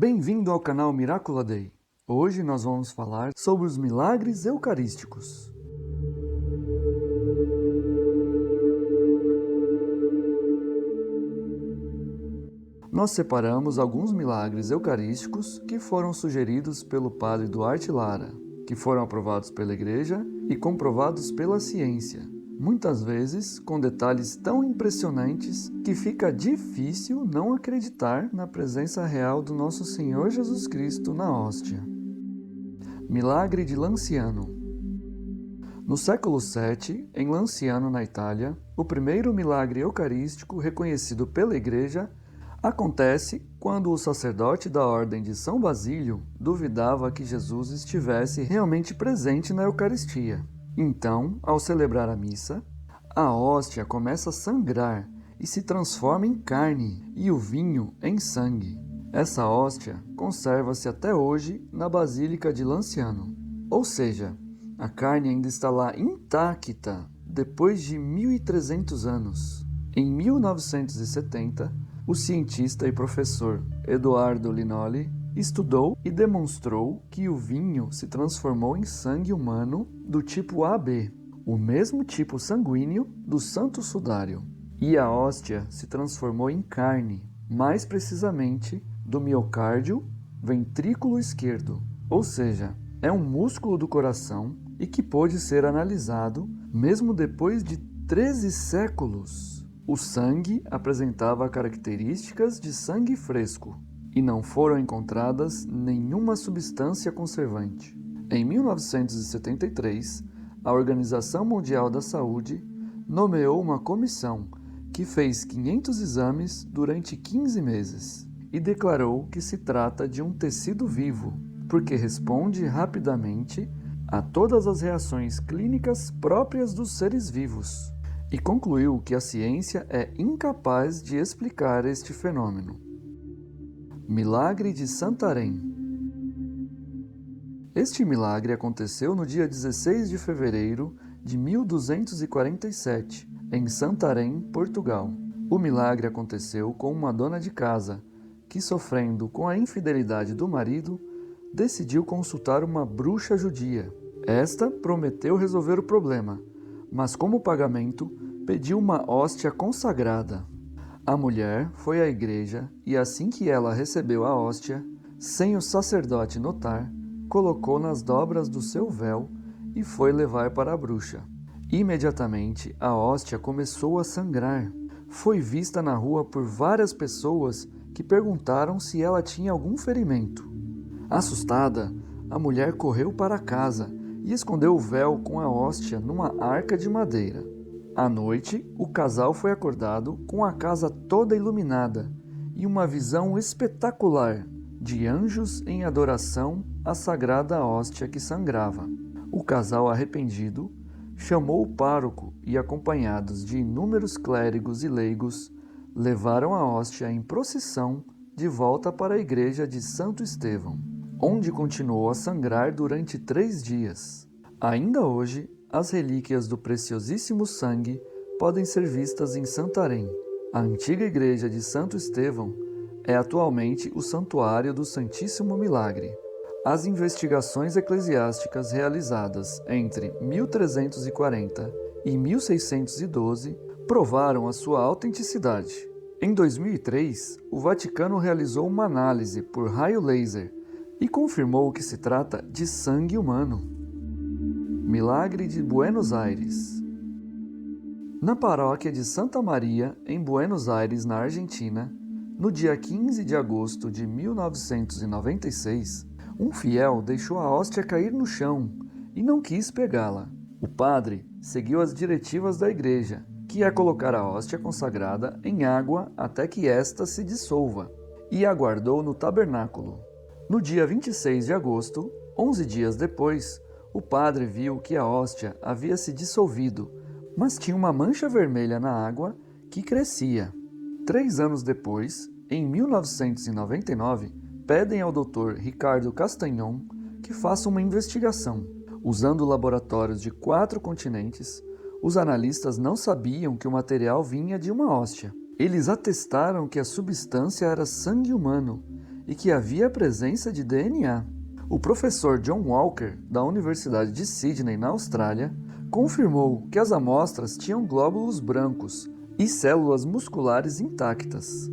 Bem-vindo ao canal Miraculous Day. Hoje nós vamos falar sobre os milagres eucarísticos. Nós separamos alguns milagres eucarísticos que foram sugeridos pelo padre Duarte Lara, que foram aprovados pela Igreja e comprovados pela ciência. Muitas vezes com detalhes tão impressionantes que fica difícil não acreditar na presença real do nosso Senhor Jesus Cristo na hóstia. Milagre de Lanciano. No século VII, em Lanciano, na Itália, o primeiro milagre eucarístico reconhecido pela Igreja acontece quando o sacerdote da Ordem de São Basílio duvidava que Jesus estivesse realmente presente na Eucaristia. Então, ao celebrar a missa, a hóstia começa a sangrar e se transforma em carne e o vinho em sangue. Essa hóstia conserva-se até hoje na Basílica de Lanciano. Ou seja, a carne ainda está lá intacta depois de 1300 anos. Em 1970, o cientista e professor Edoardo Linoli estudou e demonstrou que o vinho se transformou em sangue humano do tipo AB, o mesmo tipo sanguíneo do Santo Sudário. E a hóstia se transformou em carne, mais precisamente do miocárdio ventrículo esquerdo, ou seja, é um músculo do coração e que pôde ser analisado mesmo depois de 13 séculos. O sangue apresentava características de sangue fresco e não foram encontradas nenhuma substância conservante. Em 1973, a Organização Mundial da Saúde nomeou uma comissão que fez 500 exames durante 15 meses e declarou que se trata de um tecido vivo, porque responde rapidamente a todas as reações clínicas próprias dos seres vivos, e concluiu que a ciência é incapaz de explicar este fenômeno. Milagre de Santarém. Este milagre aconteceu no dia 16 de fevereiro de 1247, em Santarém, Portugal. O milagre aconteceu com uma dona de casa, que, sofrendo com a infidelidade do marido, decidiu consultar uma bruxa judia. Esta prometeu resolver o problema, mas como pagamento, pediu uma hóstia consagrada. A mulher foi à igreja e, assim que ela recebeu a hóstia, sem o sacerdote notar, colocou nas dobras do seu véu e foi levar para a bruxa. Imediatamente, a hóstia começou a sangrar. Foi vista na rua por várias pessoas que perguntaram se ela tinha algum ferimento. Assustada, a mulher correu para casa e escondeu o véu com a hóstia numa arca de madeira. À noite, o casal foi acordado com a casa toda iluminada e uma visão espetacular de anjos em adoração à sagrada hóstia que sangrava. O casal, arrependido, chamou o pároco e, acompanhados de inúmeros clérigos e leigos, levaram a hóstia em procissão de volta para a igreja de Santo Estevão, onde continuou a sangrar durante 3 dias. Ainda hoje, as relíquias do preciosíssimo sangue podem ser vistas em Santarém. A antiga igreja de Santo Estevão é atualmente o Santuário do Santíssimo Milagre. As investigações eclesiásticas realizadas entre 1340 e 1612 provaram a sua autenticidade. Em 2003, o Vaticano realizou uma análise por raio laser e confirmou que se trata de sangue humano. Milagre de Buenos Aires. Na paróquia de Santa Maria, em Buenos Aires, na Argentina, no dia 15 de agosto de 1996, um fiel deixou a hóstia cair no chão e não quis pegá-la. O padre seguiu as diretivas da igreja, que é colocar a hóstia consagrada em água até que esta se dissolva, e aguardou no tabernáculo. No dia 26 de agosto, 11 dias depois, o padre viu que a hóstia havia se dissolvido, mas tinha uma mancha vermelha na água que crescia. 3 anos depois, em 1999, pedem ao Dr. Ricardo Castagnon que faça uma investigação. Usando laboratórios de 4 continentes, os analistas não sabiam que o material vinha de uma hóstia. Eles atestaram que a substância era sangue humano e que havia a presença de DNA. O professor John Walker, da Universidade de Sydney, na Austrália, confirmou que as amostras tinham glóbulos brancos e células musculares intactas.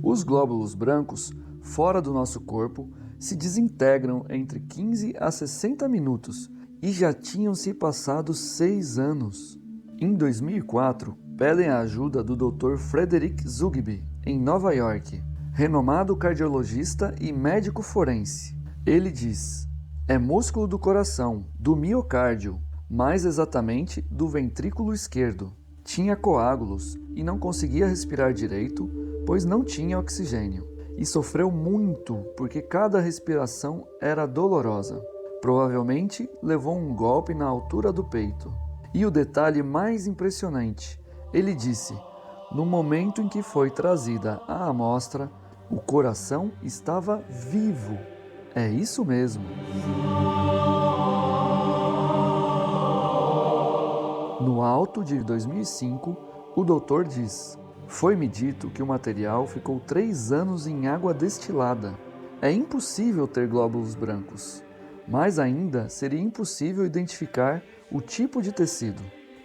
Os glóbulos brancos, fora do nosso corpo, se desintegram entre 15 a 60 minutos e já tinham se passado 6 anos. Em 2004, pedem a ajuda do Dr. Frederick Zugby, em Nova York, renomado cardiologista e médico forense. Ele diz: é músculo do coração, do miocárdio, mais exatamente do ventrículo esquerdo. Tinha coágulos e não conseguia respirar direito, pois não tinha oxigênio. E sofreu muito porque cada respiração era dolorosa. Provavelmente levou um golpe na altura do peito. E o detalhe mais impressionante, ele disse: no momento em que foi trazida a amostra, o coração estava vivo. É isso mesmo. No auto de 2005, o doutor diz: foi-me dito que o material ficou 3 anos em água destilada. É impossível ter glóbulos brancos. Mais ainda, seria impossível identificar o tipo de tecido.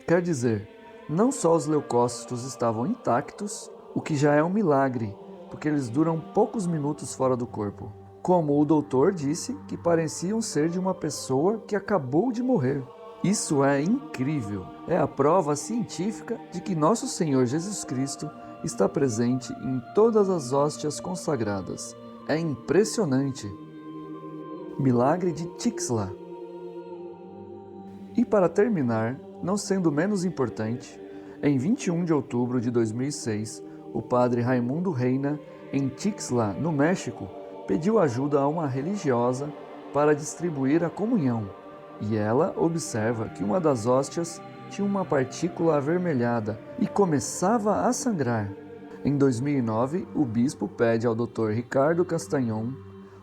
Quer dizer, não só os leucócitos estavam intactos, o que já é um milagre, porque eles duram poucos minutos fora do corpo, como o doutor disse que pareciam ser de uma pessoa que acabou de morrer. Isso é incrível, é a prova científica de que nosso Senhor Jesus Cristo está presente em todas as hóstias consagradas. É impressionante. Milagre de Tixla. E para terminar, não sendo menos importante, em 21 de outubro de 2006, o padre Raimundo Reina, em Tixla, no México, pediu ajuda a uma religiosa para distribuir a comunhão, e ela observa que uma das hóstias tinha uma partícula avermelhada e começava a sangrar. Em 2009, o bispo pede ao Dr. Ricardo Castanhon,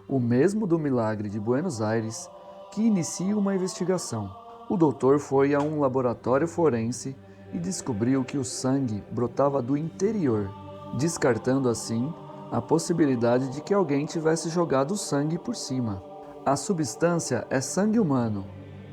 o mesmo do milagre de Buenos Aires, que inicie uma investigação. O doutor foi a um laboratório forense e descobriu que o sangue brotava do interior, descartando assim a possibilidade de que alguém tivesse jogado o sangue por cima. A substância é sangue humano.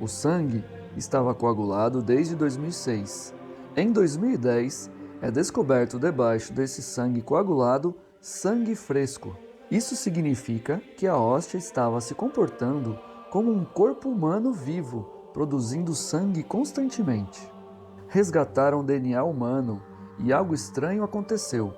O sangue estava coagulado desde 2006. Em 2010, é descoberto debaixo desse sangue coagulado sangue fresco. Isso significa que a hóstia estava se comportando como um corpo humano vivo, produzindo sangue constantemente. Resgataram DNA humano e algo estranho aconteceu.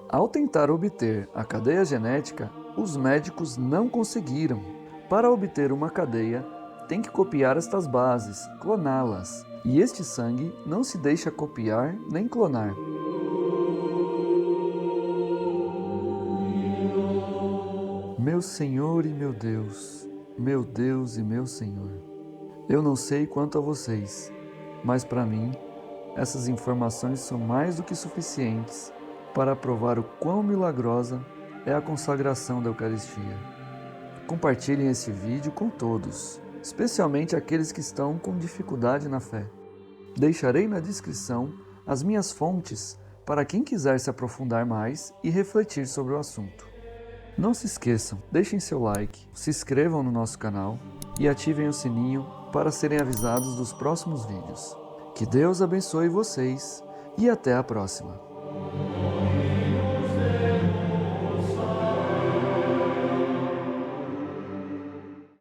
Ao tentar obter a cadeia genética, os médicos não conseguiram. Para obter uma cadeia, tem que copiar estas bases, cloná-las. E este sangue não se deixa copiar nem clonar. Meu Senhor e meu Deus e meu Senhor. Eu não sei quanto a vocês, mas para mim, essas informações são mais do que suficientes para provar o quão milagrosa é a consagração da Eucaristia. Compartilhem esse vídeo com todos, especialmente aqueles que estão com dificuldade na fé. Deixarei na descrição as minhas fontes para quem quiser se aprofundar mais e refletir sobre o assunto. Não se esqueçam, deixem seu like, se inscrevam no nosso canal e ativem o sininho para serem avisados dos próximos vídeos. Que Deus abençoe vocês e até a próxima!